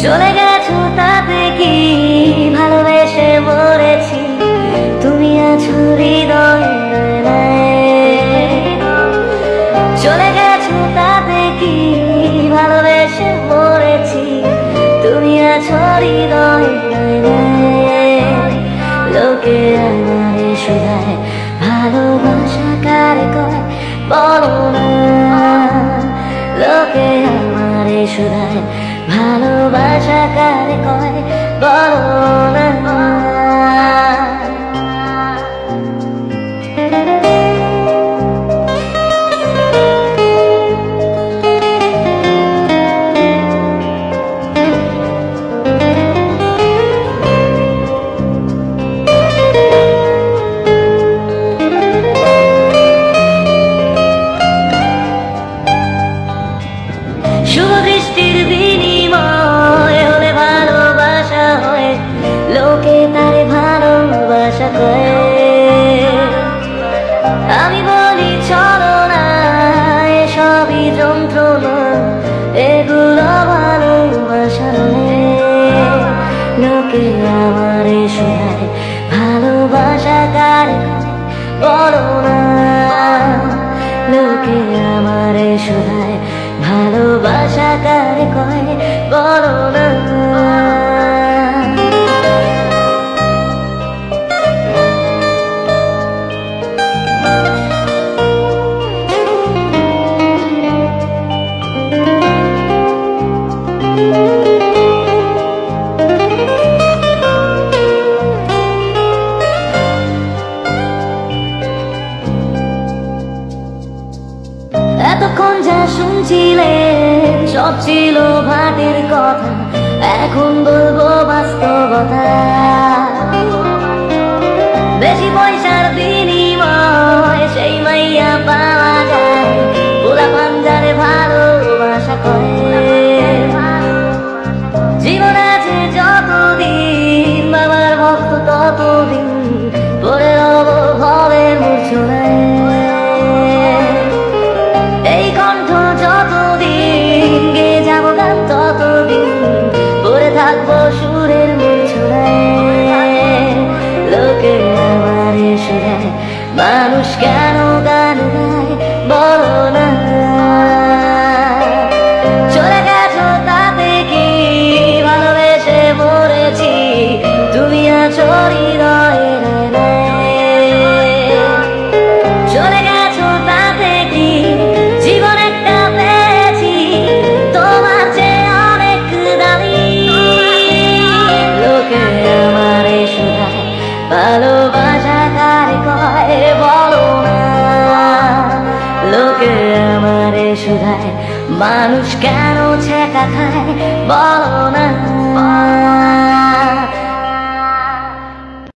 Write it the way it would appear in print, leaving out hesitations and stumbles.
চলে গেছো তাতে কি ভালোবেসে মরেছি, তুমি আছো হৃদয়ে। চলে গেছো তাতে কি ভালোবেসে মরেছি, তুমি আছো হৃদয়ে। লোকে আমারে শুধায় ভালোবাসা কারে কয় বলো না, লোকে আমারে শুধায় ভালোবাসা কারে কয় বলো না। শুভ দৃষ্টির বিনিময় হলে ভালোবাসা হয়, লোকে তারে ভালোবাসা কয়। আমি বলি চলো না, এসবই যন্ত্রণা, এগুলো ভালোবাসা নয়। লোকে আমারে শুধায় ভালোবাসা কারে বলো না, লোকে আমারে শুধায় ভালোবাসা কারে কয় বলো না। এতক্ষণ যা শুনছিলেন সব ছিল ভাটের কথা, এখন বলবো বাস্তবতা। বেশি পয়সার বিনিময় সেই মাইয়া পাওয়া যায়, পোলা পাঞ্জারে ভালোবাসা করে। জীবন আছে যতদিন, বাবার ভক্ত ততদিন, পরে রব ভবের মূর্ছনায়। এই কণ্ঠ যতদিন গে যাবো গান ততদিন, পরে থাকবো সুরের মূর্ছনায়। লোকে আমারে শুধায় মানুষ কেন গান গায় বলো না, চলে গেছো তাতে কি ভালোবেসে মরেছি, তুমি আছো হৃদয়ে। চলে গেছো তাতে কি জীবন একটা পেয়েছি, তোমার চেয়ে অনেক দামি। লোকে আমারে শুধায় ভালোবাসা কারে কয় বলো না, লোকে আমারে শুধায় মানুষ কেন ছেঁকা খায় বলো না।